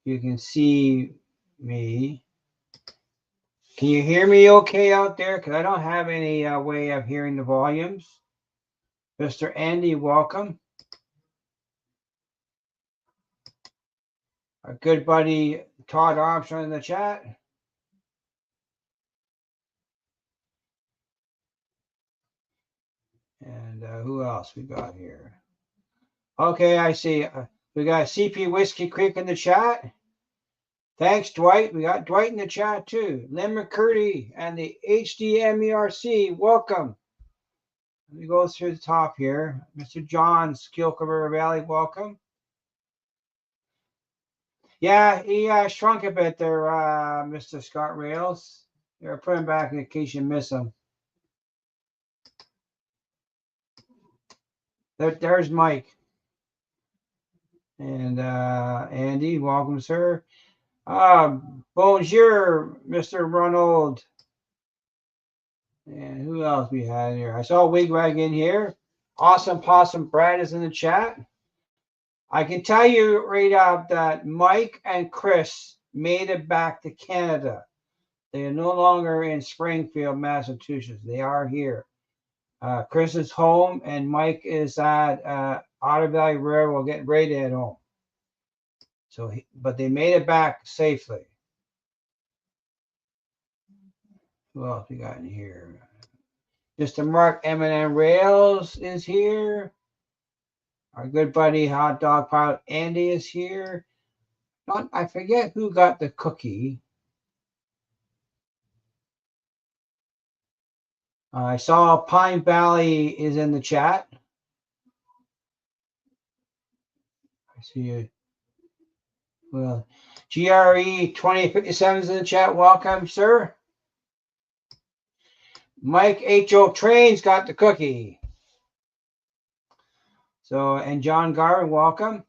you can see me. Can you hear me okay out there? Because I don't have any way of hearing the volumes. Mr. Andy, welcome. Our good buddy Todd Armstrong in the chat. And who else we got here? Okay, I see. We got CP Whiskey Creek in the chat. Thanks, Dwight. We got Dwight in the chat too. Lynn McCurdy and the HDMERC, welcome. Let me go through the top here. Mr. John, Skilka River Valley, welcome. Yeah, he shrunk a bit there, Mr. Scott Rails. They're putting back in case you miss him. There's Mike. And Andy, welcome, sir. Bonjour, Mr. Ronald. And who else we had here? I saw Wigwag in here. Awesome Possum Brad is in the chat. I can tell you right up that Mike and Chris made it back to Canada. They are no longer in Springfield, Massachusetts. They are here. Chris is home, and Mike is at Otter Valley Railroad getting ready to head home. So, but they made it back safely. Who else we got in here? Mr. Mark M&M Rails is here. Our good buddy Hot Dog Pilot Andy is here. I forget who got the cookie. I saw Pine Valley is in the chat. I see you. Well, GRE 2057 is in the chat. Welcome, sir. Mike H.O. Trains got the cookie. So, and John Garvin, welcome.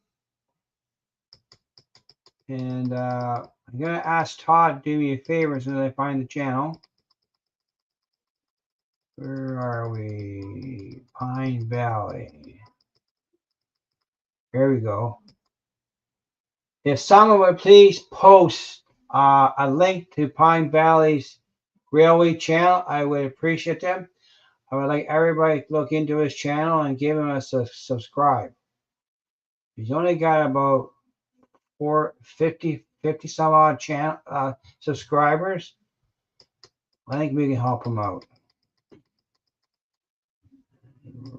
And I'm going to ask Todd to do me a favor as soon as I find the channel. Where are we? Pine Valley. There we go. If someone would please post a link to Pine Valley's Railway channel, I would appreciate them. I would like everybody to look into his channel and give him a subscribe. He's only got about 50 some odd subscribers. I think we can help him out.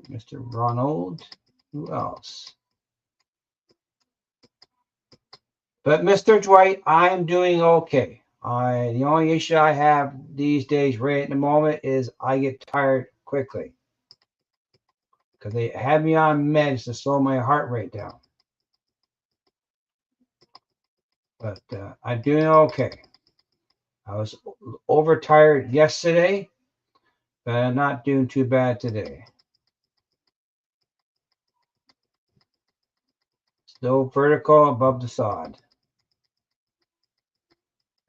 Mr. Ronald. Who else? But Mr. Dwight, I am doing okay. The only issue I have these days right at the moment is I get tired quickly. Because they have me on meds to slow my heart rate down. But I'm doing okay. I was overtired yesterday, but I'm not doing too bad today. Still vertical above the sod.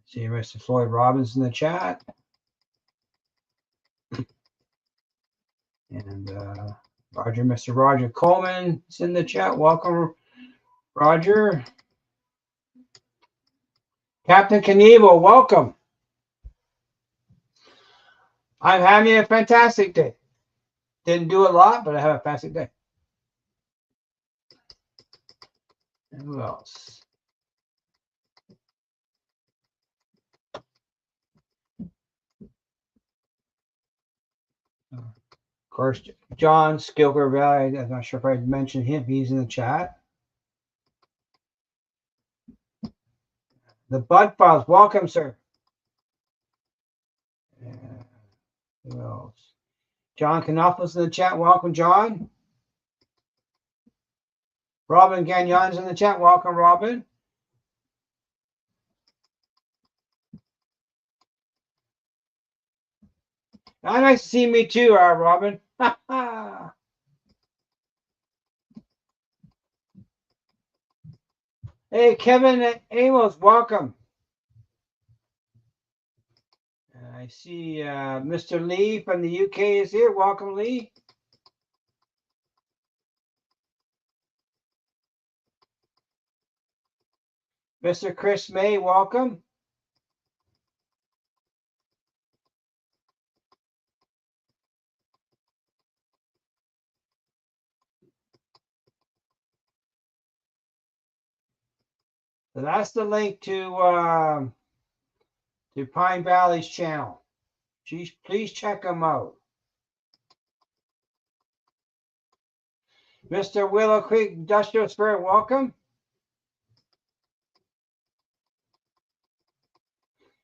See Mr. Floyd Robbins in the chat. And Mr. Roger Coleman is in the chat. Welcome, Roger. Captain Knievel, welcome. I'm having a fantastic day. Didn't do a lot, but I have a fantastic day. And who else? Of course, John Skilker Valley. I'm not sure if I mentioned him. He's in the chat. The Bud Files, welcome, sir. Who else? John Canopoulos in the chat. Welcome, John. Robin Gagnon's in the chat. Welcome, Robin. Nice to see me too, Robin. Hey, Kevin Amos, welcome. I see Mr. Lee from the UK is here. Welcome, Lee. Mr. Chris May, welcome. So that's the link to Pine Valley's channel. Please check them out. Mr. Willow Creek Industrial Spirit, welcome.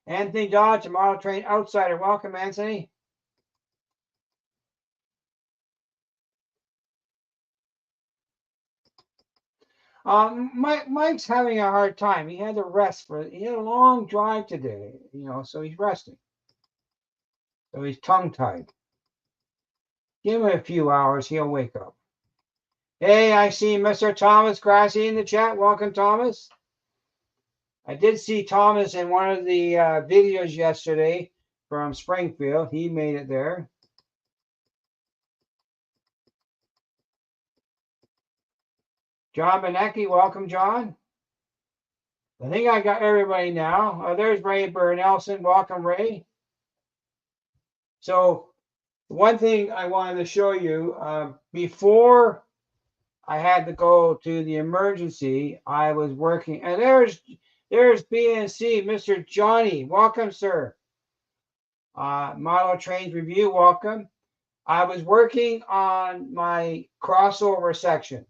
Anthony Dodge, Model Train Outsider, welcome, Anthony. Mike's having a hard time. He had to rest he had a long drive today, so he's resting. So he's tongue-tied. Give him a few hours, he'll wake up. Hey, I see Mr. Thomas Grassi in the chat. Welcome, Thomas. I did see Thomas in one of the videos yesterday from Springfield. He made it there. John Benecki, welcome, John. I think I got everybody now. Oh, there's Ray Bernelson. Welcome, Ray. So one thing I wanted to show you, before I had to go to the emergency, I was working, and there's BNC, Mr. Johnny. Welcome, sir. Model Trains Review, welcome. I was working on my crossover section,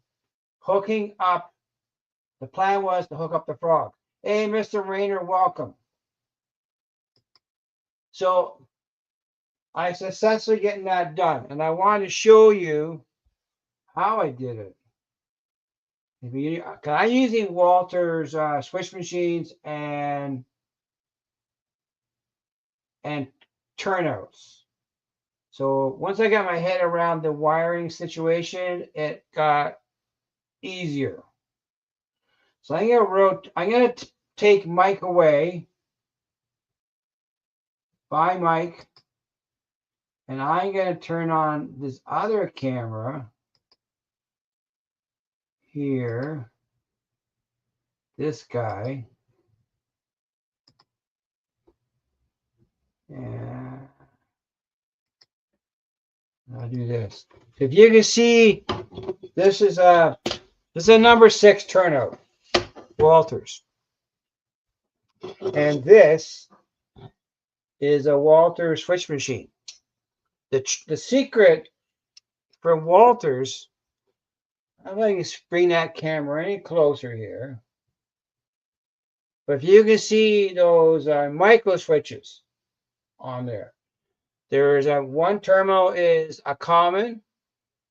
hooking up. The plan was to hook up the frog. Hey, Mr. Rayner, welcome. So I successfully getting that done, and I wanted to show you how I did it. I'm using Walters switch machines and turnouts. So once I got my head around the wiring situation, it got easier. So I'm gonna take Mike away. Bye, Mike. And I'm gonna turn on this other camera here. This guy. And I'll do this. If you can see, this is a number 6 turnout, Walters. And this is a Walters switch machine. The secret for Walters, I'm going to bring that camera any closer here. But if you can see those micro switches on there, there is one terminal is a common,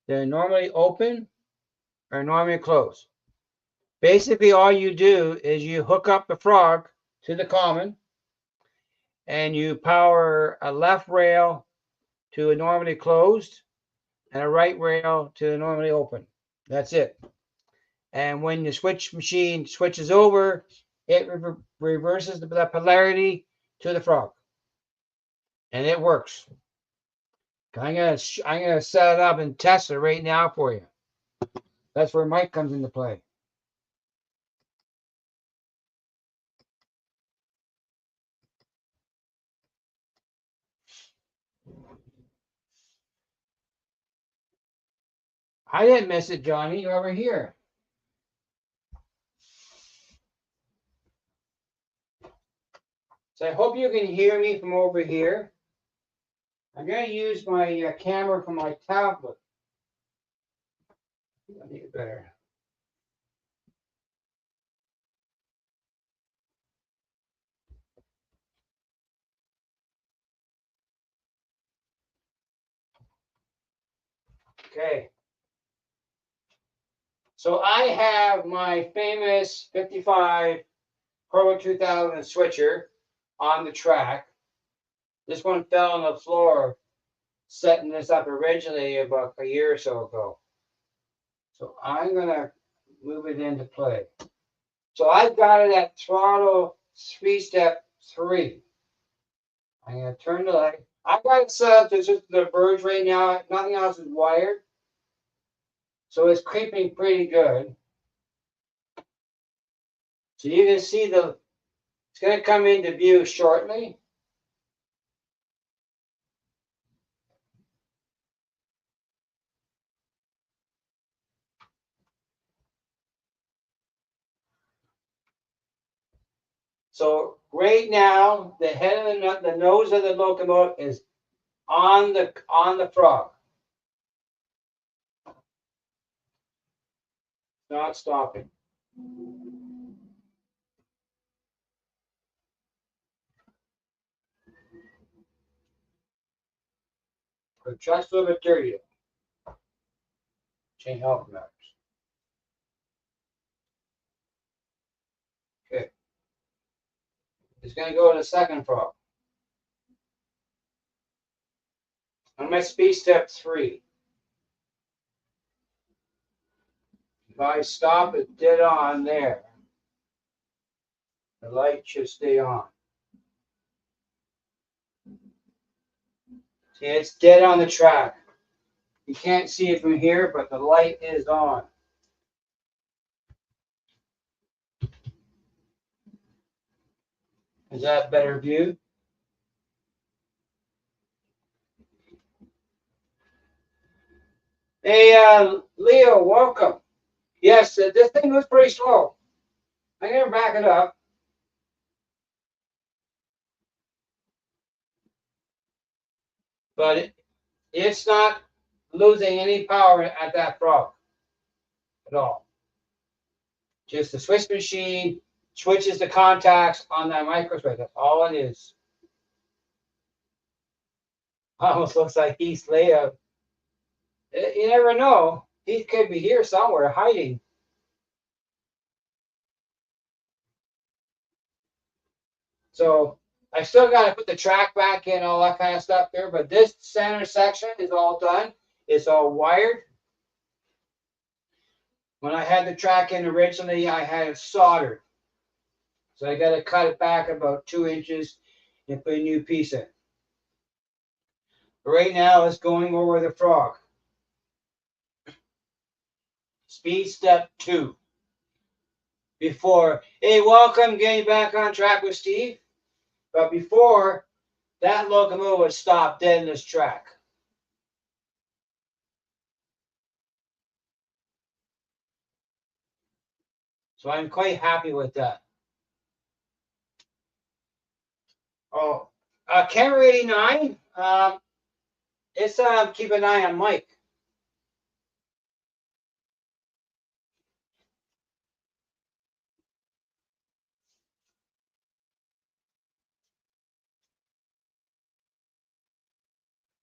they're normally open or normally closed. Basically, all you do is you hook up the frog to the common, and you power a left rail to a normally closed and a right rail to a normally open. That's it. And when the switch machine switches over, it reverses the polarity to the frog, and it works. I'm gonna set it up and test it right now for you. That's where Mike comes into play. I didn't miss it, Johnny. You're over here. So I hope you can hear me from over here. I'm going to use my camera from my tablet. I think it better. Okay. So I have my famous 55 Pro 2000 switcher on the track. This one fell on the floor, setting this up originally about a year or so ago. So I'm going to move it into play. So I've got it at throttle 3-step 3. I'm going to turn the light. I've got it set up to just the verge right now. Nothing else is wired. So it's creeping pretty good. So you can see it's going to come into view shortly. So right now, the head of the nose of the locomotive is on the frog. Not stopping. But just a little bit dirty. Change health matters. Okay. It's going to go to the second frog. I'm at speed step 3. If I stop it dead on there, the light should stay on. See, it's dead on the track. You can't see it from here, but the light is on. Is that better view? Hey, Leo, welcome. Yes, this thing was pretty slow. I'm going to back it up. But it's not losing any power at that frog at all. Just the switch machine switches the contacts on that micro switch. That's all it is. Almost looks like Heath's layout. You never know. He could be here somewhere hiding. So I still got to put the track back in, all that kind of stuff there. But this center section is all done. It's all wired. When I had the track in originally, I had it soldered. So I got to cut it back about 2 inches and put a new piece in. But right now, it's going over the frog. Speed step 2. Before, hey, welcome, getting back on track with Steve. But before, that locomotive would stop dead in this track. So I'm quite happy with that. Oh, camera 89. It's keep an eye on Mike.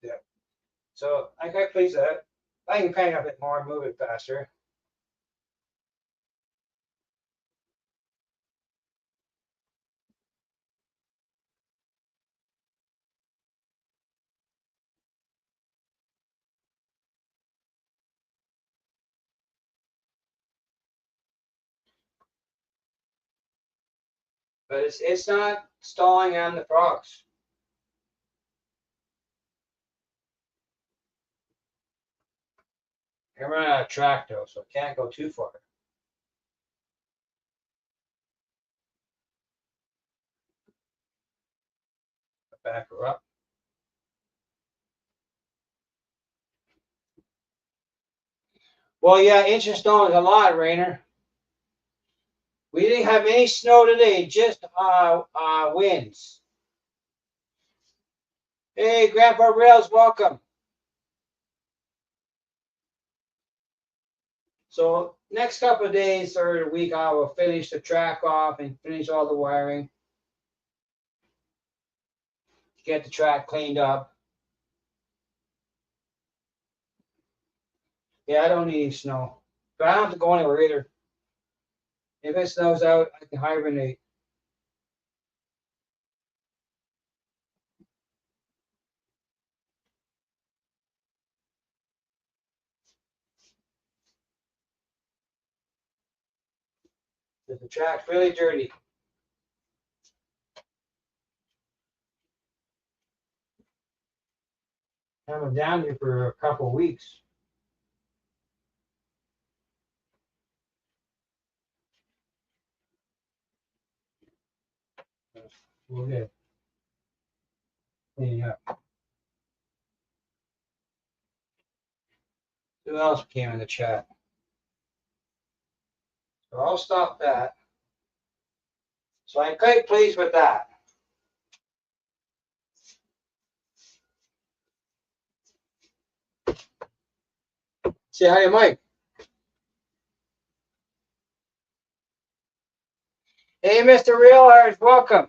Yeah. So I got pleased with that. I can crank up a bit more and move it faster. But it's not stalling on the frogs. I'm running out of track though, so I can't go too far. Back her up. Well, yeah, inch of snow is a lot, Rainer. We didn't have any snow today, just winds. Hey, Grandpa Rails, welcome. So next couple of days or a week, I will finish the track off and finish all the wiring. Get the track cleaned up. Yeah, I don't need any snow. But I don't have to go anywhere either. If it snows out, I can hibernate. The track's really dirty. I haven't been down here for a couple of weeks. We'll get cleaning up. Who else came in the chat? So I'll stop that. So I'm quite pleased with that. Say hi to Mike. Hey, Mr. Real, welcome.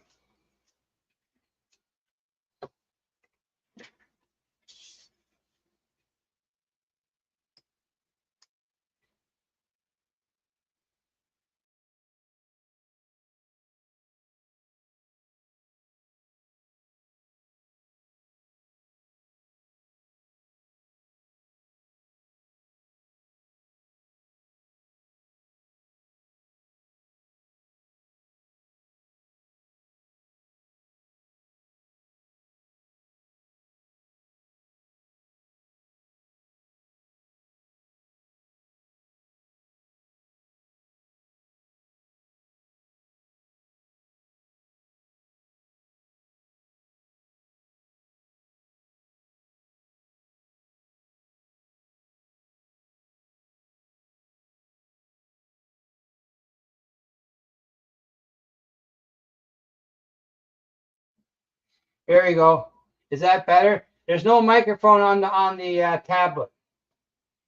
There you go. Is that better? There's no microphone on the tablet.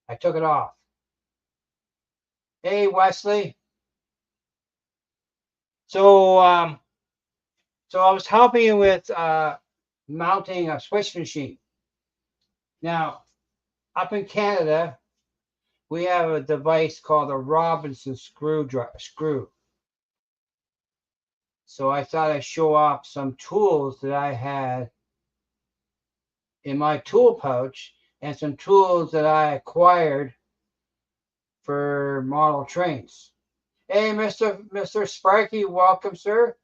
I took it off. Hey, Wesley. So I was helping you with mounting a switch machine. Now, up in Canada, we have a device called a Robinson screw. So I thought I'd show off some tools that I had in my tool pouch and some tools that I acquired for model trains. Hey, Mr. Sparky, welcome, sir.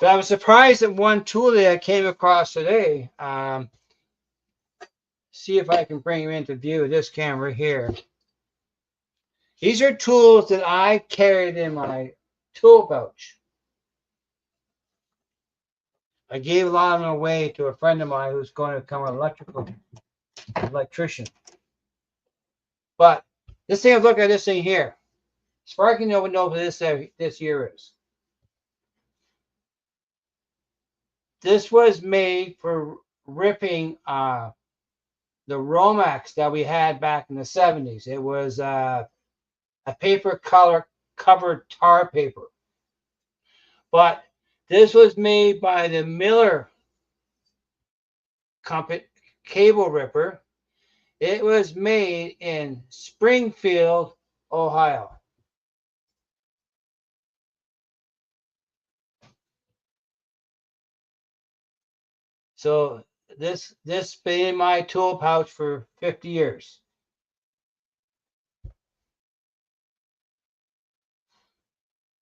So I was surprised at one tool that I came across today. See if I can bring him into view. This camera here. These are tools that I carried in my tool pouch. I gave a lot of them away to a friend of mine who's going to become an electrician. But this thing, look at this thing here. Sparky would know what this year is. This was made for ripping the Romex that we had back in the 70s. It was a paper color covered tar paper. But this was made by the Miller Company cable ripper. It was made in Springfield, Ohio. So this been in my tool pouch for 50 years.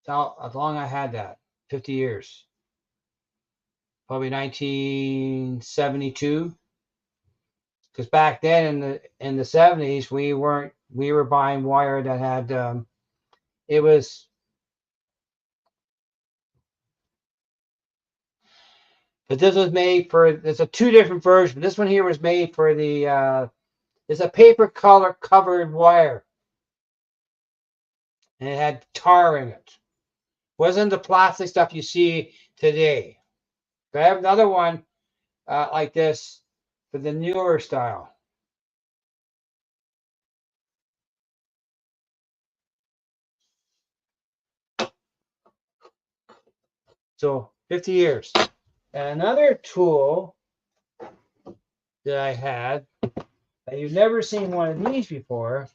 That's how long I had that. 50 years. Probably 1972. Because back then in the 70s we were buying wire that had it was but this was made for, there's a two different versions. This one here was made for the it's a paper color covered wire. And it had tar in it. Wasn't the plastic stuff you see today. But I have another one like this for the newer style. So 50 years. And another tool that I had, that you've never seen one of these before.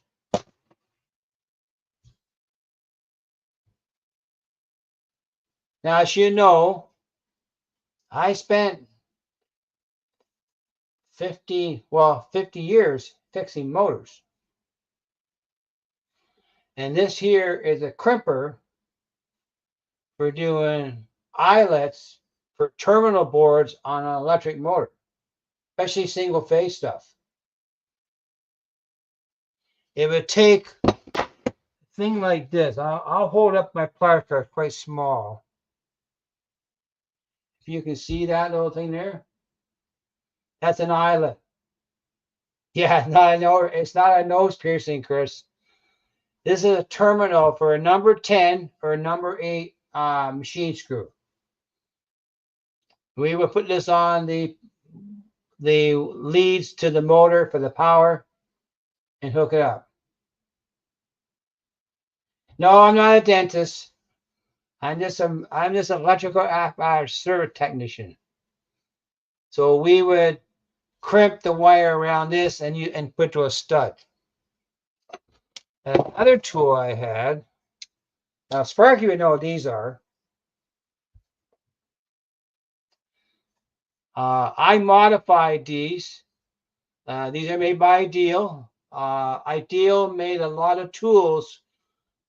Now, as you know, I spent 50 years fixing motors. And this here is a crimper for doing eyelets for terminal boards on an electric motor, especially single phase stuff. It would take thing like this. I'll hold up my pliers because it's quite small. If you can see that little thing there, that's an eyelet. Yeah, it's not a nose piercing, Chris. This is a terminal for a number 10 or a number 8 machine screw. We will put this on the leads to the motor for the power and hook it up. No, I'm not a dentist. I'm just an electrical apparatus service technician. So we would crimp the wire around this and put to a stud. Another tool I had. Now Sparky would know what these are. I modified these. These are made by Ideal. Ideal made a lot of tools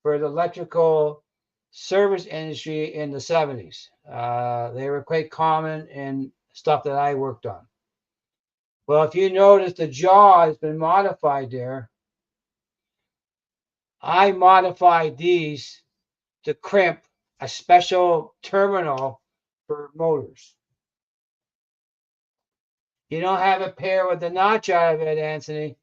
for the electrical service industry in the 70s. They were quite common in stuff that I worked on. Well, if you notice, the jaw has been modified there. I modified these to crimp a special terminal for motors. You don't have a pair with the notch out of it, Anthony.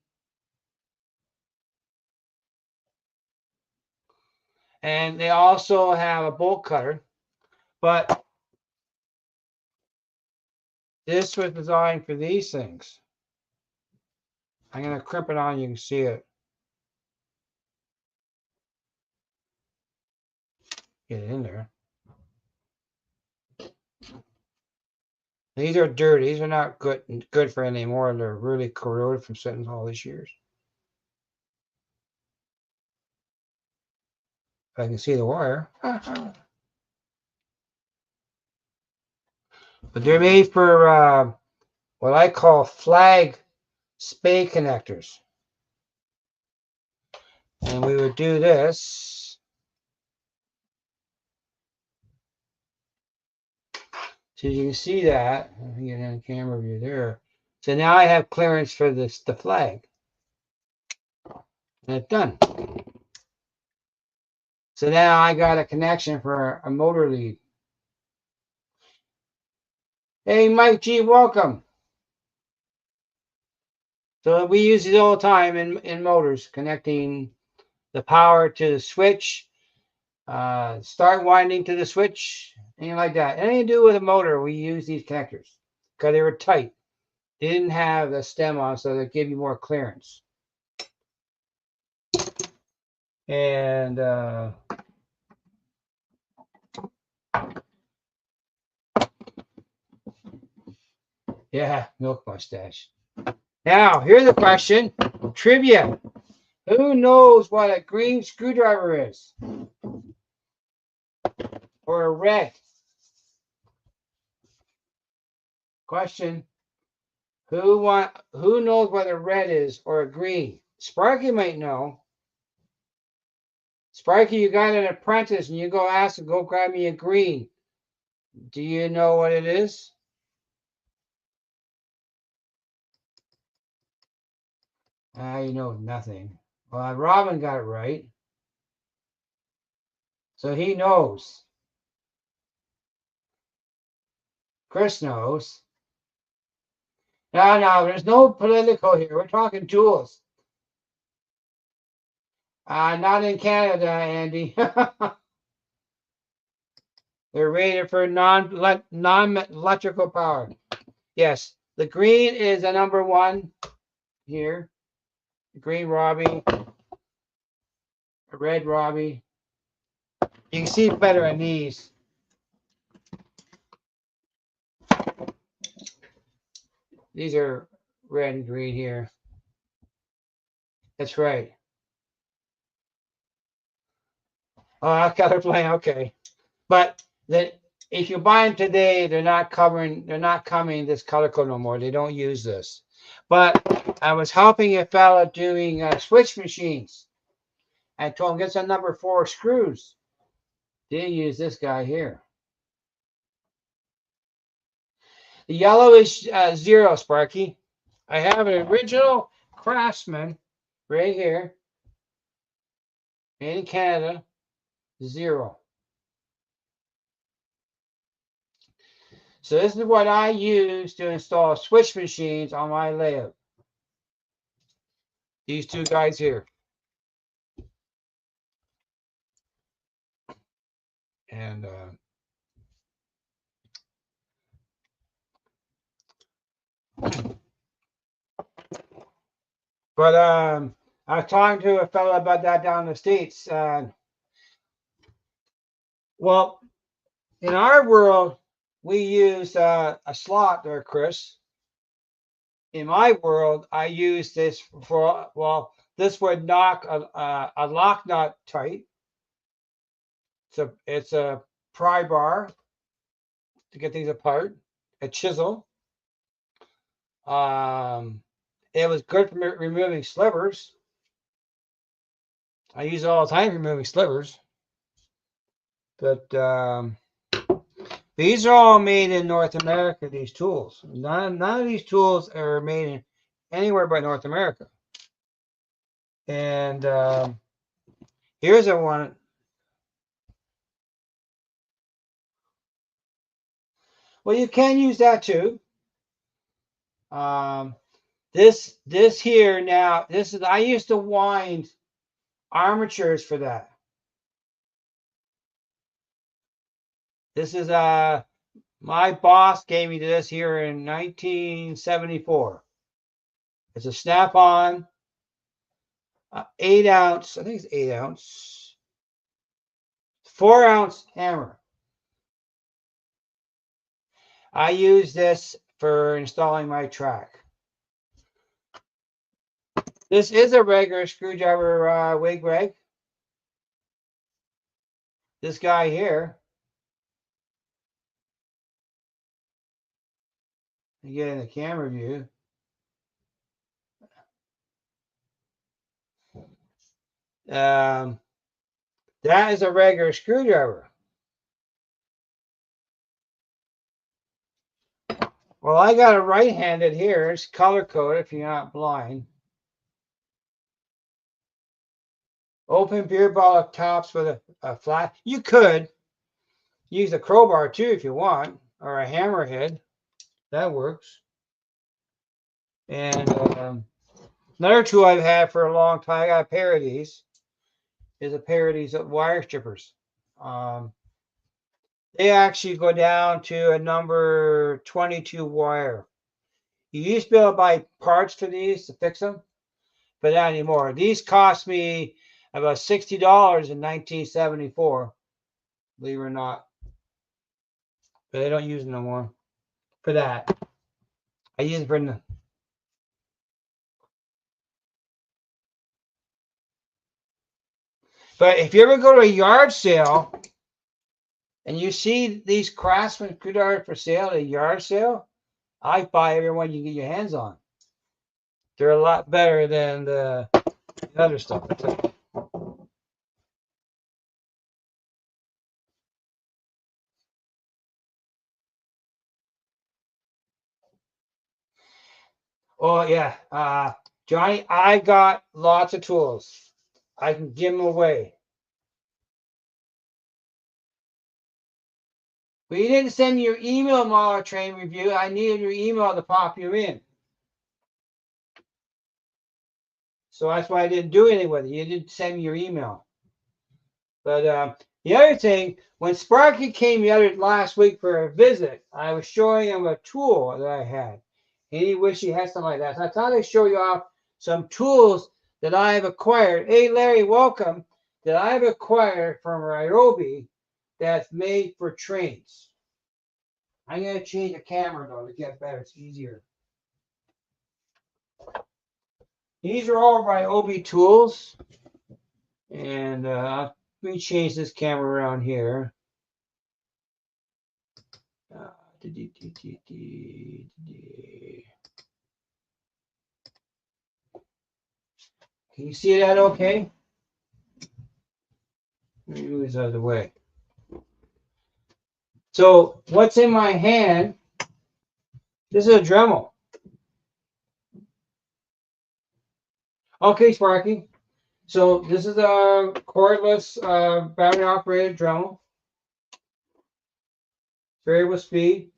And they also have a bolt cutter, but this was designed for these things. I'm going to crimp it on, you can see it. Get it in there. These are dirty. These are not good for anymore. They're really corroded from sitting all these years. If I can see the wire. But they're made for what I call flag spade connectors. And we would do this. So you can see that. Let me get on camera view there. So now I have clearance for the flag. And it's done. So now I got a connection for a motor lead. Hey, Mike G, welcome. So we use it all the time in motors, connecting the power to the switch, start winding to the switch, anything like that. Anything to do with a motor, we use these connectors because they were tight. They didn't have the stem on, so they give you more clearance. And yeah, milk mustache. Now, here's the question. Trivia. Who knows what a green screwdriver is? Or a red? Question. Who knows what a red is or a green? Sparky might know. Sparky, you got an apprentice and you go ask him, go grab me a green. Do you know what it is? You know nothing. Well, Robin got it right. So he knows. Chris knows. No, there's no political here. We're talking tools. Not in Canada, Andy. They're rated for non-electrical power. Yes, the green is a number 1 here. Green Robbie. A red Robbie. You can see better on these. These are red and green here. That's right. Oh, colorblind. Okay, but if you buy them today, they're not coming this color code no more. They don't use this. But I was helping a fella doing switch machines. I told him get some number 4 screws. They use this guy here. The yellow is 0, Sparky. I have an original Craftsman right here. Made in Canada, 0. So this is what I use to install switch machines on my layout. These two guys here. And but I was talking to a fellow about that down in the States. Well, in our world, we use a slot there, Chris. In my world, I use this for, well, this would knock a lock nut tight. It's a pry bar to get things apart, a chisel. It was good for removing slivers. I use it all the time removing slivers. But these are all made in North America, these tools. None of these tools are made in anywhere but North America. And here's a one. Well, you can use that too. This here now, this is, I used to wind armatures for that. This is my boss gave me this here in 1974. It's a snap-on 8-ounce, I think it's 8-ounce, 4-ounce hammer. I use this for installing my track. This is a regular screwdriver wig rag. This guy here. You get in the camera view. That is a regular screwdriver. Well, I got a right-handed here. It's color coded if you're not blind. Open beer bottle tops with a flat. You could use a crowbar too if you want, or a hammerhead. That works. And another tool I've had for a long time, I got a pair of these. Is a pair of these wire strippers. They actually go down to a number 22 wire. You used to be able to buy parts for these to fix them, but not anymore. These cost me about $60 in 1974, believe it or not. But they don't use them no more for that. I use it for the. But if you ever go to a yard sale and you see these Craftsman screwdrivers for sale at a yard sale, I buy every one you can get your hands on. They're a lot better than the other stuff. Oh yeah, Johnny, I got lots of tools. I can give them away. But you didn't send me your email model train review. I needed your email to pop you in. So that's why I didn't do anything with it. You didn't send me your email. But the other thing, when Sparky came last week for a visit, I was showing him a tool that I had. And he wished he had something like that. So I thought I'd show you off some tools that I have acquired. Hey, Larry, welcome. That I have acquired from Ryobi that's made for trains. I'm going to change the camera, though, to get better. It's easier. These are all Ryobi tools. And let me change this camera around here. Can you see that okay? Let me move this out of the way. So what's in my hand? This is a Dremel. Okay, Sparky. So this is a cordless battery operated Dremel. Variable speed.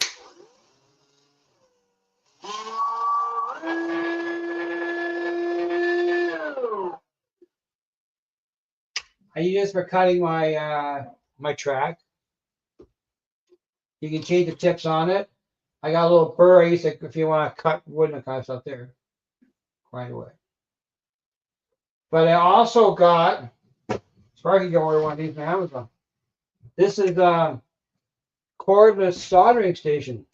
I use this for cutting my my track. You can change the tips on it. I got a little burr if you want to cut wood and kind of stuff there right away. But I also got, Sparky can order one of these from Amazon. This is a cordless soldering station.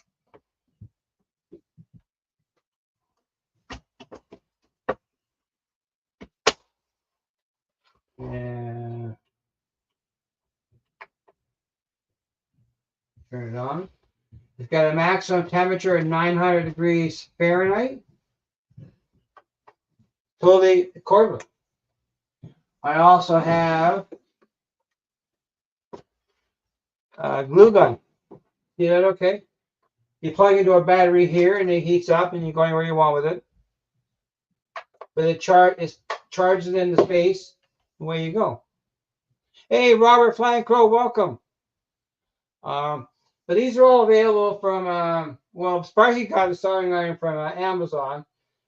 And turn it on. It's got a maximum temperature of 900 degrees Fahrenheit. Totally cordless. I also have a glue gun. See that okay? You plug into a battery here and it heats up and you're going where you want with it. But it charges in the space, away you go. Hey, Robert Flying Crow, welcome. But these are all available from, well, Sparky got the soldering iron from Amazon.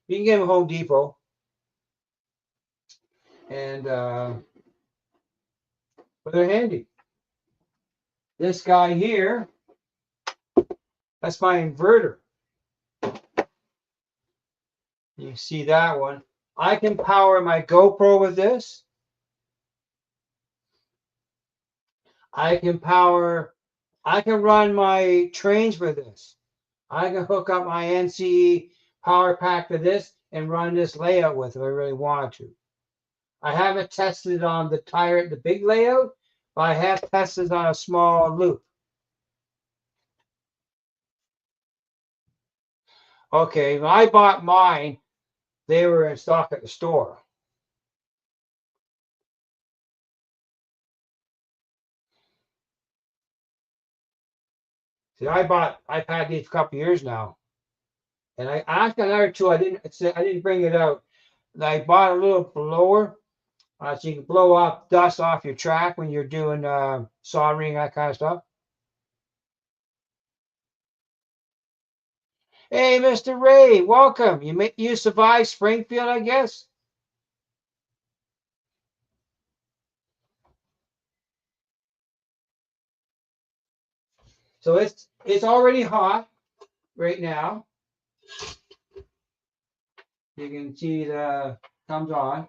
You can get them at Home Depot. And but they're handy. This guy here, that's my inverter. You see that one. I can power my GoPro with this. I can run my trains with this. I can hook up my NCE power pack to this and run this layout with if I really wanted to. I haven't tested on the big layout, but I have tested on a small loop. Okay, when I bought mine, they were in stock at the store. See, I've had these for a couple years now, and I asked another two. I didn't bring it out. I bought a little blower, so you can blow off dust off your track when you're doing soldering, that kind of stuff. Hey, Mr. Ray, welcome. You survived Springfield, I guess. So it's already hot right now. You can see the comes on.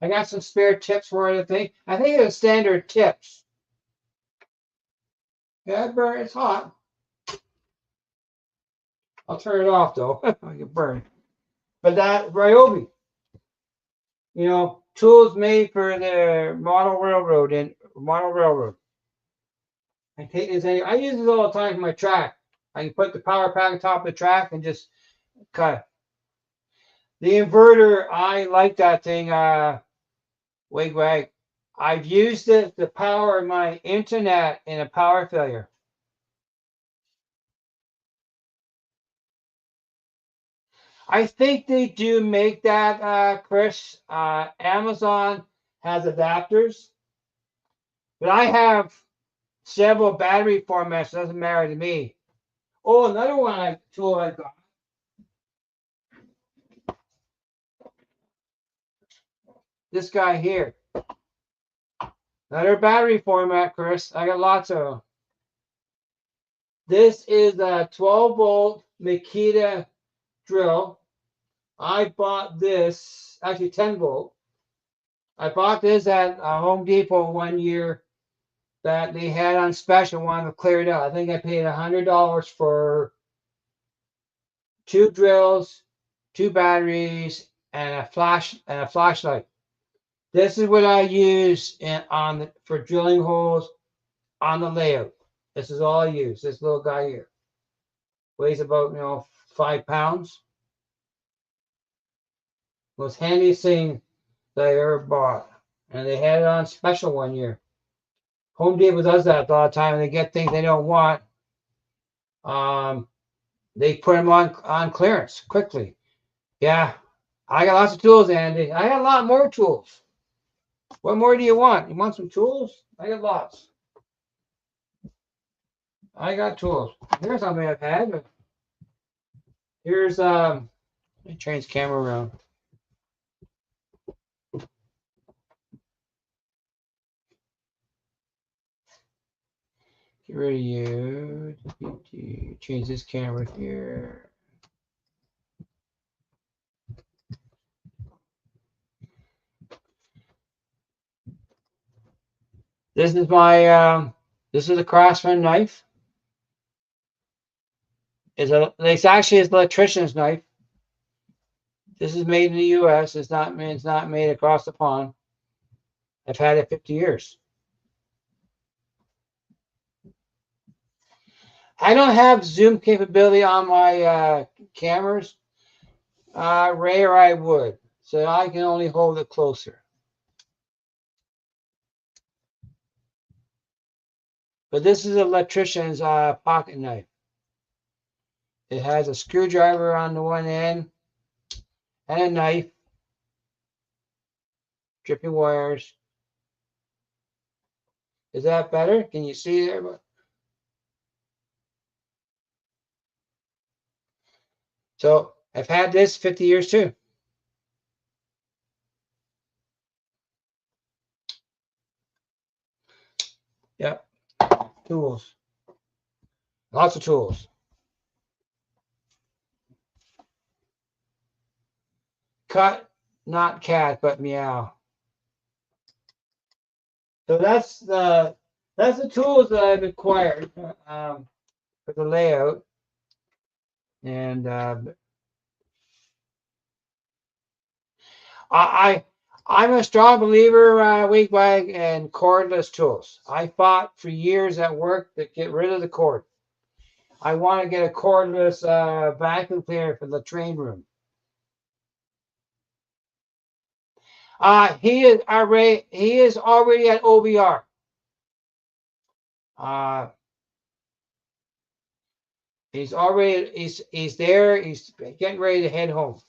I got some spare tips for it. I think it's standard tips. Yeah, it's hot. I'll turn it off though. I get burned. But that Ryobi, tools made for the model railroad I use this all the time for my track. I can put the power pack on top of the track and just cut. The inverter, I like that thing. Wig. I've used it to power my internet in a power failure. I think they do make that, Chris. Amazon has adapters, but I have several battery formats. Doesn't matter to me. Oh, another tool I got. This guy here. Another battery format, Chris. I got lots of them. This is a 12-volt Makita drill. I bought this, actually 10 volt. I bought this at Home Depot one year that they had on special, wanted to clear it out. I think I paid $100 for 2 drills, 2 batteries, and a flashlight. This is what I use for drilling holes on the layout. This is all I use. This little guy here weighs about 5 pounds. Most handiest thing that I ever bought, and they had it on special one year. Home Depot does that all the time. They get things they don't want. They put them on clearance quickly. Yeah, I got lots of tools, Andy. I got a lot more tools. What more do you want? You want some tools? I got lots. I got tools. Here's something I've had. Here's let me change camera around. Get rid of you. Change this camera here. This is my this is a Craftsman knife. It's actually an electrician's knife. This is made in the U.S. It's not made across the pond. I've had it 50 years. I don't have zoom capability on my cameras, Ray, or I would. So I can only hold it closer. But this is an electrician's pocket knife. It has a screwdriver on the one end and a knife, dripping wires. Is that better? Can you see there? So I've had this 50 years too. Yep. Tools. Lots of tools. Cut, not cat, but meow. So that's the tools that I've acquired for the layout. And I'm a strong believer, wig-wag, and cordless tools. I fought for years at work to get rid of the cord. I want to get a cordless vacuum cleaner for the train room. He is already at OBR. He's there. He's getting ready to head home.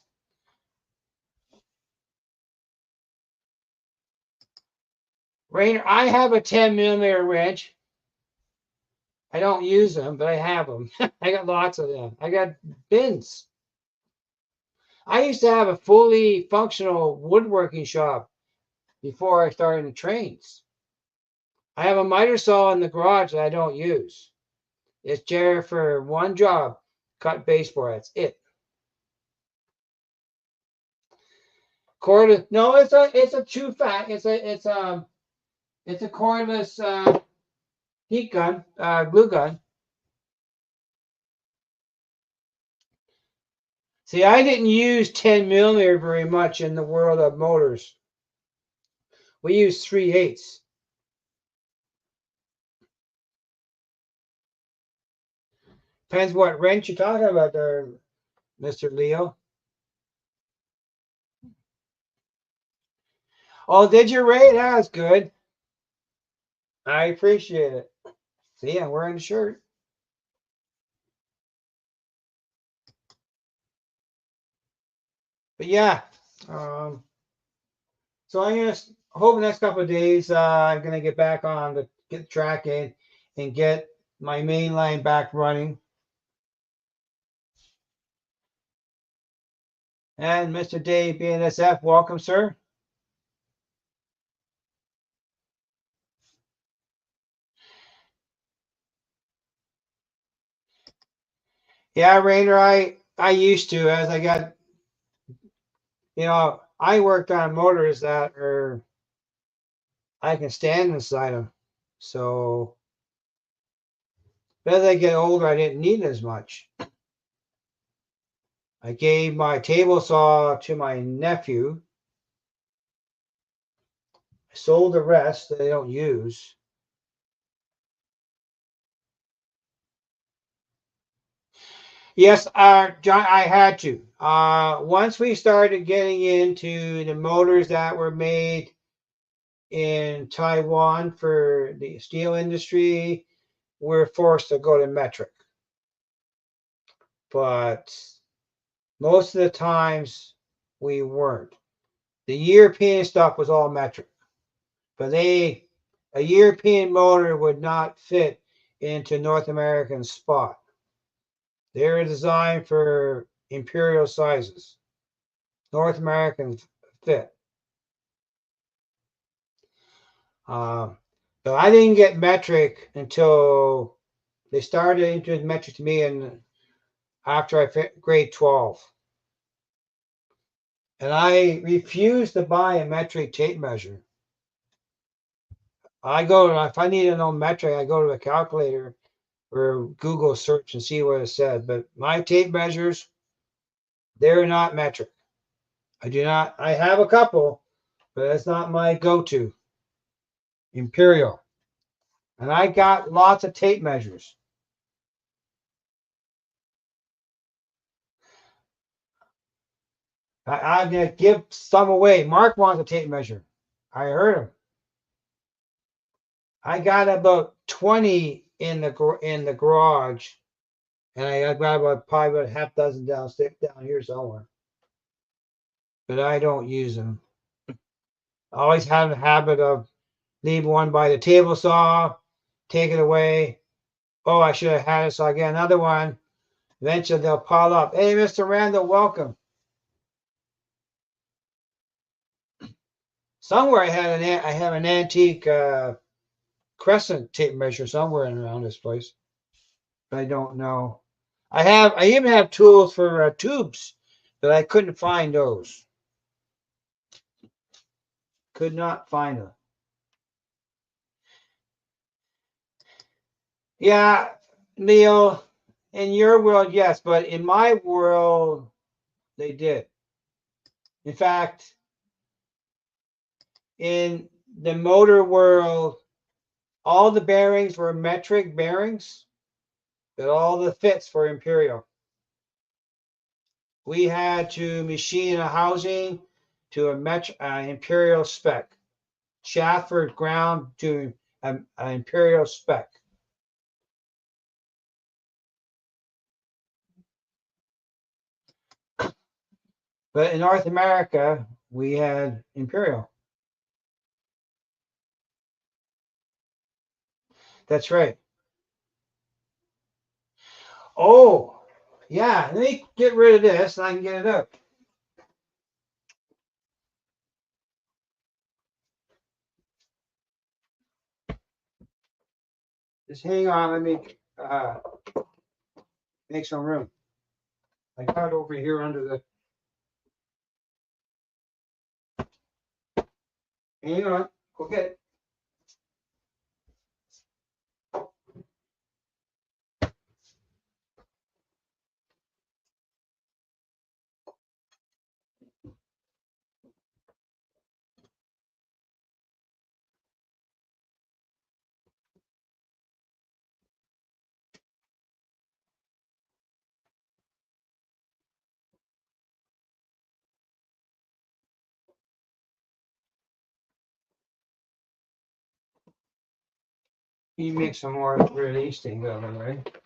Rainer, I have a 10mm wrench. I don't use them, but I have them. I got lots of them. I got bins. I used to have a fully functional woodworking shop before I started the trains. I have a miter saw in the garage that I don't use. It's there for one job, cut baseboard. That's it. Cordless? No, it's a true fact. It's a cordless heat gun, glue gun. See, I didn't use 10mm very much in the world of motors. We use 3/8. Depends what wrench you're talking about there, Mr. Leo. Oh, did you, Ray? That was good. I appreciate it. See, I'm wearing the shirt. But yeah, so I'm gonna hope the next couple of days I'm gonna get back on the get the track in and get my main line back running. And Mr. Dave BNSF, welcome, sir. Yeah, Rainer, I used to as I got, I worked on motors that are I can stand inside them. So as I get older, I didn't need as much. I gave my table saw to my nephew. I sold the rest that I don't use. Yes, John, I had to. Once we started getting into the motors that were made in Taiwan for the steel industry, we're forced to go to metric. But most of the times, we weren't. The European stuff was all metric, but a European motor would not fit into North American spot. They're designed for imperial sizes. North American fit. But I didn't get metric until they started introducing metric to me after I fit grade 12. And I refused to buy a metric tape measure. If I need to know metric, I go to a calculator or Google search and see what it says. But my tape measures, they're not metric. I have a couple, but that's not my go-to. Imperial. And I got lots of tape measures. I'm going to give some away. Mark wants a tape measure. I heard him. I got about 20 in the garage, and I got probably about half dozen down here somewhere. But I don't use them. I always have a habit of leave one by the table saw, take it away. Oh, I should have had it, so I get another one. Eventually they'll pile up. Hey, Mr. Randall, welcome. Somewhere I have an antique crescent tape measure somewhere around this place. But I don't know. I even have tools for tubes, but I couldn't find those. Could not find them. Yeah, Neil, in your world, yes, but in my world, they did. In fact, in the motor world, all the bearings were metric bearings, but all the fits were imperial. We had to machine a housing to a imperial spec. Shaft ground to an imperial spec. But in North America, we had imperial. That's right. Oh, yeah. Let me get rid of this and I can get it out. Just hang on. Let me make some room. I got it over here under the. Hang on. Go get it. You make some more release things out of it, right?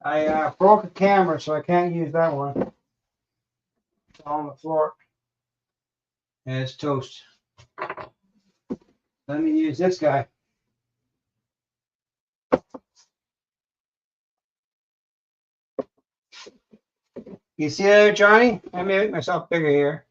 I broke a camera, so I can't use that one. It's on the floor. And it's toast. Let me use this guy. You see that, Johnny? Let me make myself bigger here.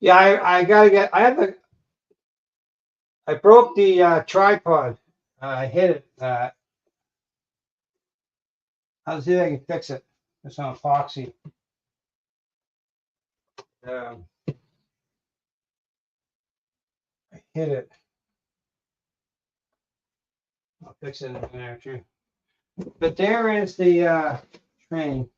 Yeah, I gotta get. I broke the tripod. I hit it. I'll see if I can fix it. It's on epoxy. I hit it. I'll fix it in there too. But there is the train.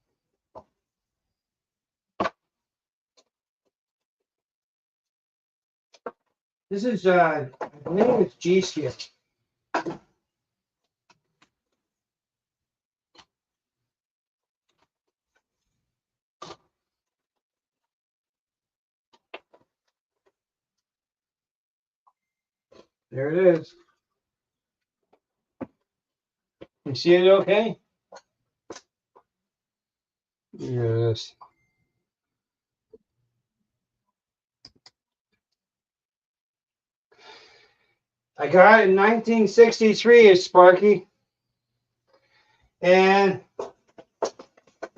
This is I believe it's G-Skill. There it is. You see it okay? Yes. I got it in 1963, it's Sparky. And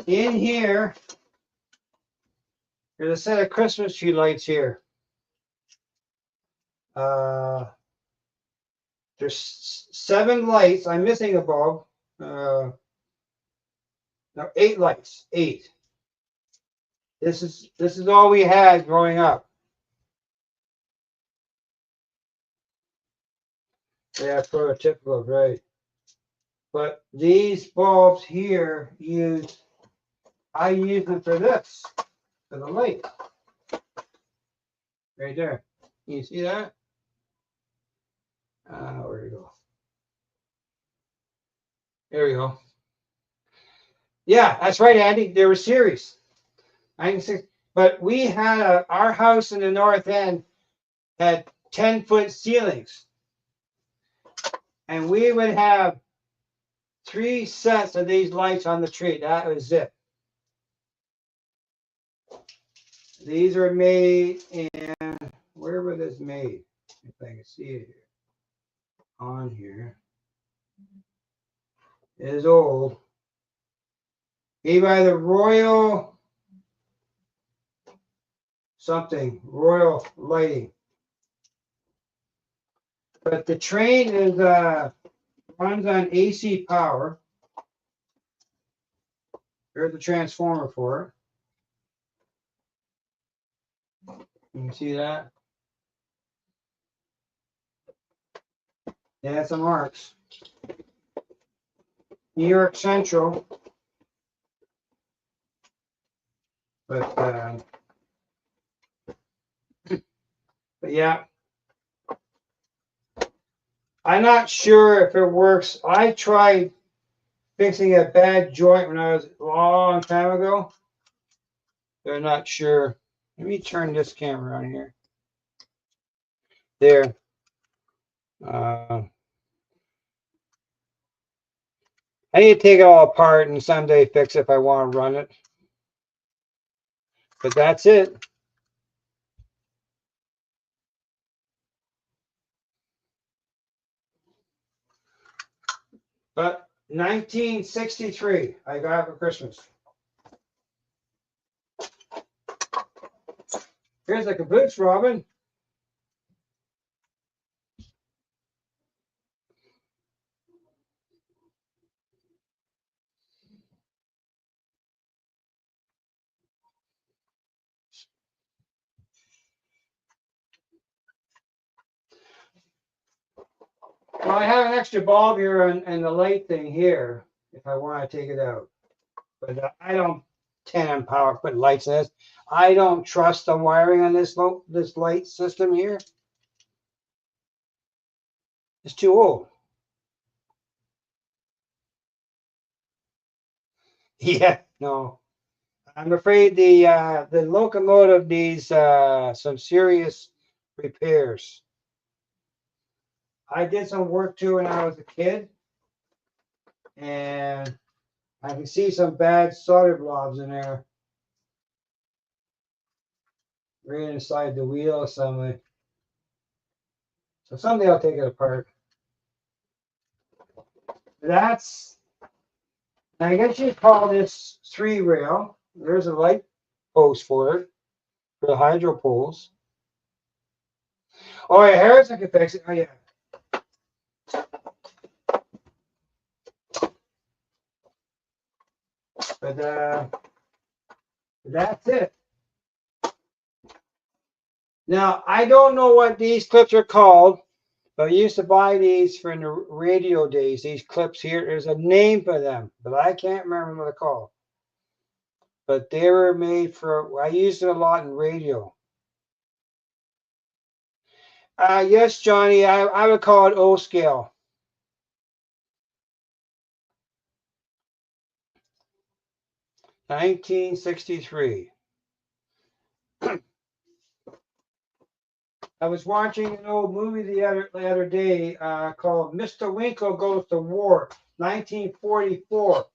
in here, there's a set of Christmas tree lights here. There's 7 lights. I'm missing a bulb. No, 8 lights. 8. This is all we had growing up. Yeah, prototypical, right? But these bulbs here I use them for this, for the light. Right there. You see that? Where we go? There we go. Yeah, that's right, Andy. They were series. 96. But we had our house in the north end had 10-foot ceilings. And we would have 3 sets of these lights on the tree. That was it. These are made in, where were this made? If I can see it here. On here. It is old. Made by the Royal something, Royal Lighting. But the train is runs on AC power. There's the transformer for it. You can see that. Yeah, some marks. New York Central. But yeah. I'm not sure if it works. I tried fixing a bad joint when I was a long time ago. They're not sure. Let me turn this camera on here. There. I need to take it all apart and someday fix it if I want to run it. But that's it. But 1963, I got it for Christmas. Here's the caboose, Robin. Well, I have an extra bulb here and the light thing here if I want to take it out. But I don't 10 amp power put lights in this. I don't trust the wiring on this light system here. It's too old. Yeah, no. I'm afraid the locomotive needs some serious repairs. I did some work too when I was a kid, and I can see some bad solder blobs in there. Right inside the wheel or something. So someday I'll take it apart. That's, I guess you'd call this 3-rail. There's a light post for it, for the hydro poles. Oh, yeah, Harrison can fix it. Oh, yeah. But that's it. Now, I don't know what these clips are called, but I used to buy these from the radio days. These clips here, there's a name for them, but I can't remember what they're called. But they were made for, I used it a lot in radio. Yes, Johnny, I would call it O scale. $1963. I was watching an old movie the other day called Mr. Winkle Goes to War, 1944.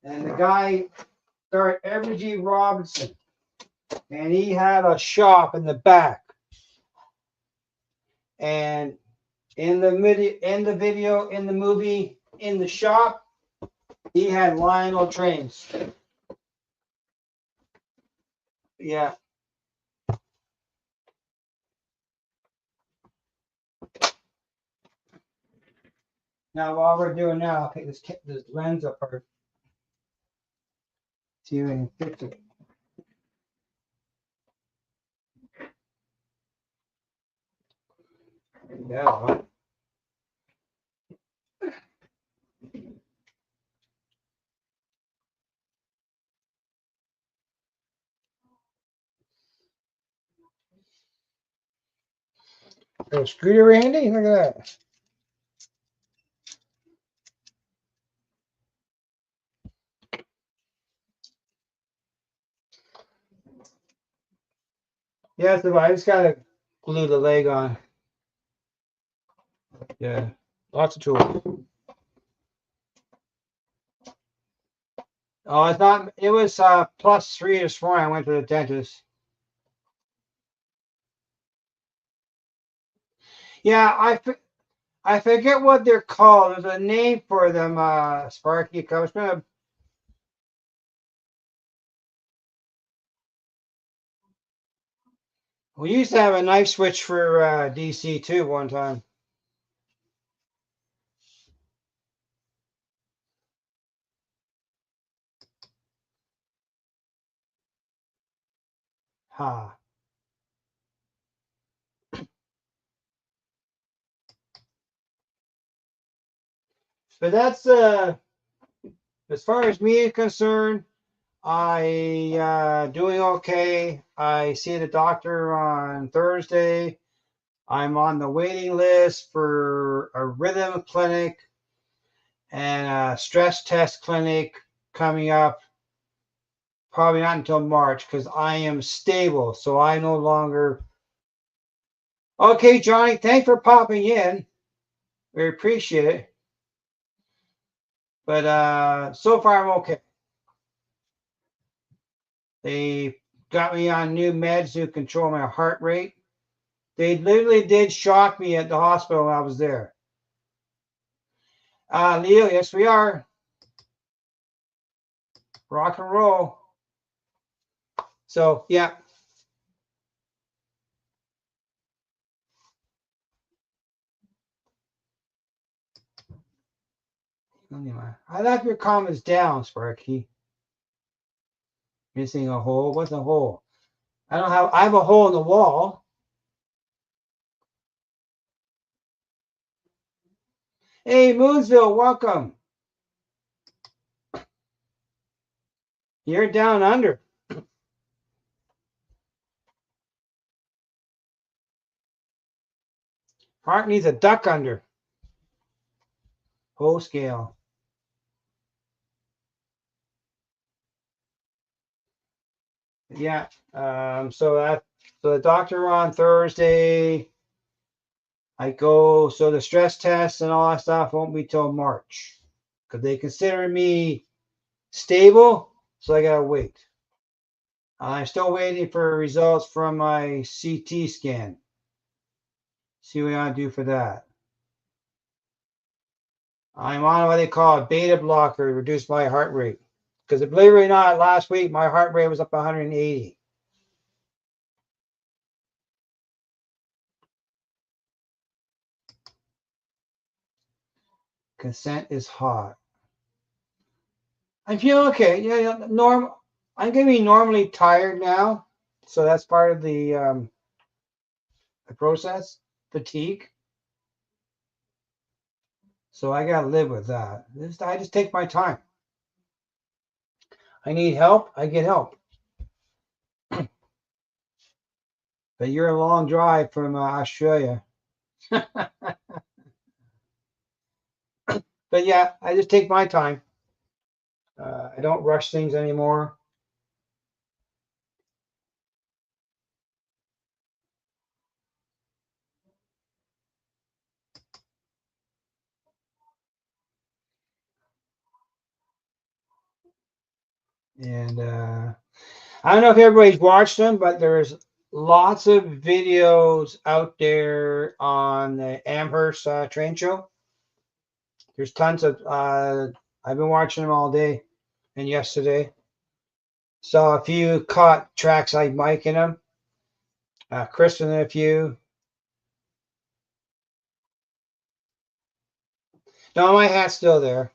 And the guy started Edward G. Robinson, and he had a shop in the back. And in the movie, in the shop, he had Lionel trains. Yeah. Now, while we're doing that, I'll take this lens apart. See if I can fix it. Yeah. Oh, Scooter Andy, look at that. Yeah, so I just gotta glue the leg on. Yeah, lots of tools. Oh, it's not. It was +3 this morning. I went to the dentist. Yeah, I forget what they're called. There's a name for them, Sparky. I was gonna. We used to have a knife switch for DC too one time. Ha. But that's as far as me is concerned, I doing okay. I see the doctor on Thursday. I'm on the waiting list for a rhythm clinic and a stress test clinic coming up. Probably not until March because I am stable, so I no longer. Okay, Johnny, thanks for popping in. We appreciate it. But so far I'm okay. They got me on new meds to control my heart rate. They literally did shock me at the hospital when I was there. Leo, yes, we are. Rock and roll. So, yeah. I left your comments down, Sparky. Missing a hole? What's a hole? I have a hole in the wall. Hey, Moonsville, welcome. You're down under. Heart needs a duck under. Whole scale. Yeah. So the doctor on Thursday. I go. So the stress test and all that stuff won't be till March because they consider me stable. So I gotta wait. I'm still waiting for results from my CT scan. See what I do for that. I'm on what they call a beta blocker to reduce my heart rate. Because believe it or not, last week my heart rate was up 180. Consent is hot. I feel okay. Yeah, I'm gonna be normally tired now, so that's part of the process. Fatigue. So I gotta live with that. I just take my time. I need help, I get help. But you're a long drive from Australia. But yeah, I just take my time. I don't rush things anymore. And I don't know if everybody's watched them, but there's lots of videos out there on the Amherst train show. There's tons of. I've been watching them all day and yesterday. Saw a few caught tracks like Mike in them. Chris in a few. No, my hat's still there.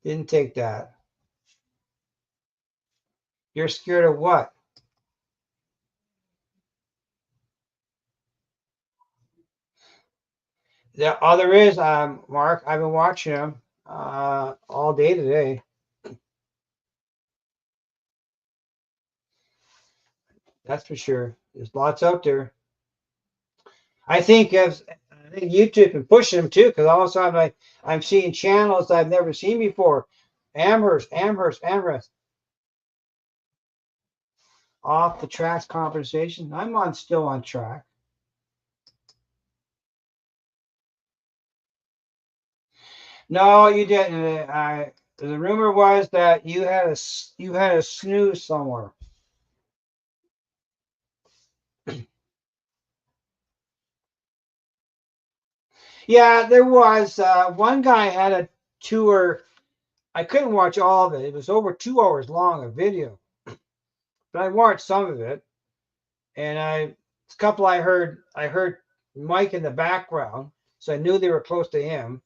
Didn't take that. You're scared of what? Yeah, all there is, Mark. I've been watching them all day today. That's for sure. There's lots out there. I think YouTube can push them too, because all of a sudden I'm seeing channels I've never seen before. Amherst. Off the tracks conversation. Still on track. No, you didn't. The rumor was that you had a snooze somewhere. Yeah, there was. One guy had a tour. I couldn't watch all of it. It was over 2 hours long, a video, but I watched some of it. And a couple I heard Mike in the background, so I knew they were close to him.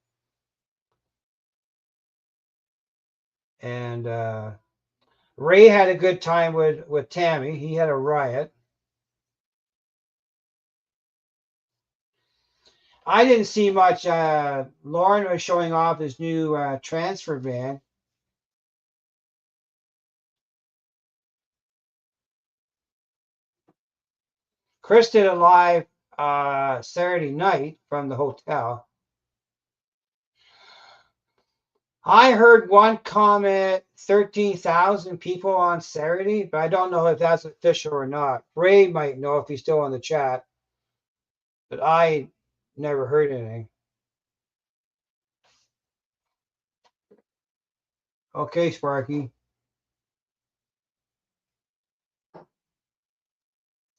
And Ray had a good time with Tammy. He had a riot. I didn't see much. Lauren was showing off his new transfer van. Chris did a live Saturday night from the hotel. I heard one comment 13,000 people on Saturday, but I don't know if that's official or not. Ray might know if he's still on the chat, but I never heard anything. Okay, Sparky.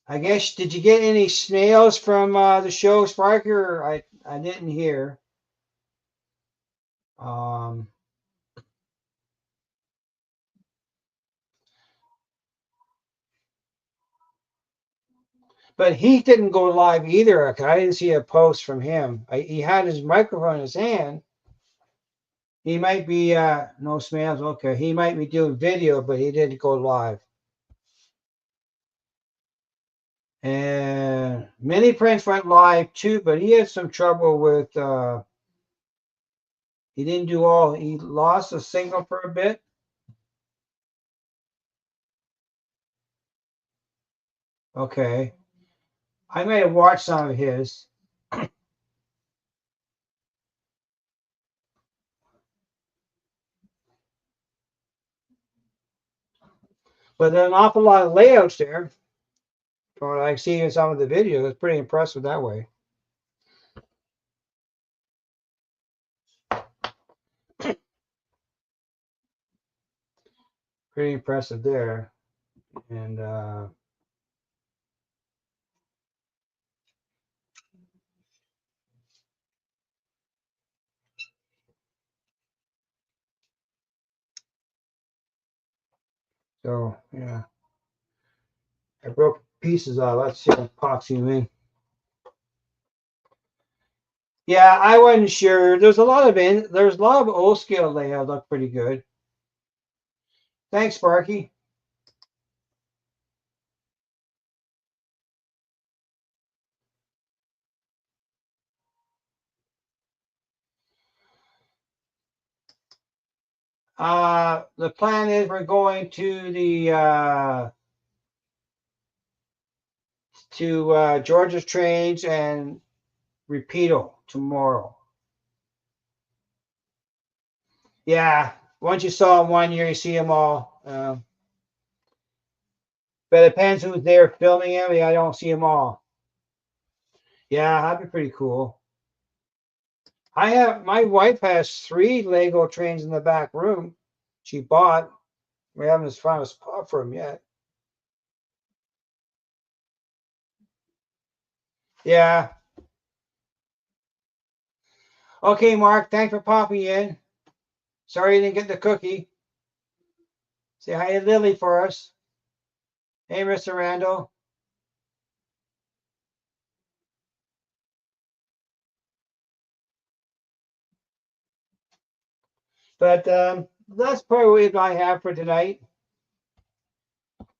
I guess, did you get any snails from the show, Sparky? Or I didn't hear. Um, but he didn't go live either. I didn't see a post from him. He had his microphone in his hand. He might be no snails. Okay, he might be doing video, but he didn't go live. And Mini Prince went live too, but he had some trouble with. He didn't do all. He lost a signal for a bit. Okay, I may have watched some of his. But an awful lot of layouts there. From what I see in some of the videos, it's pretty impressive that way. Pretty impressive there. And so yeah. I broke pieces out. Let's see if epoxy them in. Yeah, I wasn't sure. There's a lot of old scale layout look pretty good. Thanks, Sparky. The plan is we're going to the Georgia's Trains and Rapido tomorrow. Yeah, once you saw them 1 year, you see them all. But it depends who's there filming them. I don't see them all. Yeah, that'd be pretty cool. My wife has 3 Lego trains in the back room. She bought. We haven't found a spot for them yet. Yeah. Okay, Mark. Thanks for popping in. Sorry you didn't get the cookie. Say hi to Lily for us. Hey, Mr. Randall. But that's probably what I have for tonight.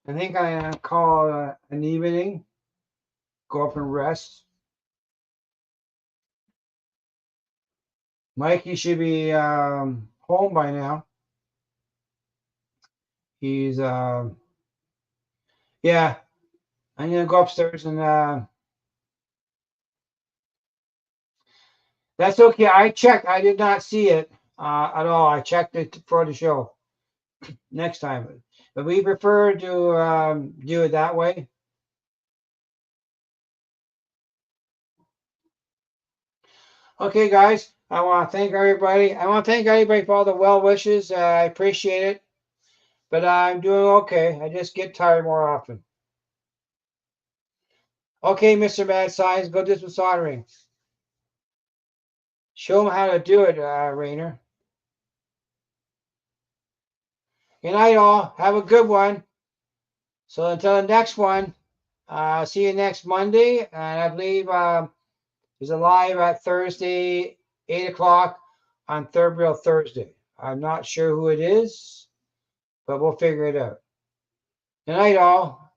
I think I'm gonna call an evening. Go up and rest. Mikey should be home by now. He's yeah. I'm gonna go upstairs and that's okay. I checked. I did not see it at all. I checked it for the show next time, but we prefer to do it that way. Okay, guys. I want to thank everybody. I want to thank everybody for all the well wishes. I appreciate it, but I'm doing okay. I just get tired more often. Okay, Mr. Mad Science, go do some soldering. Show them how to do it, Rainer. Good night, all. Have a good one. So until the next one, see you next Monday. And I believe there's a live at Thursday, 8 o'clock on Third Real Thursday. I'm not sure who it is, but we'll figure it out. Good night, all.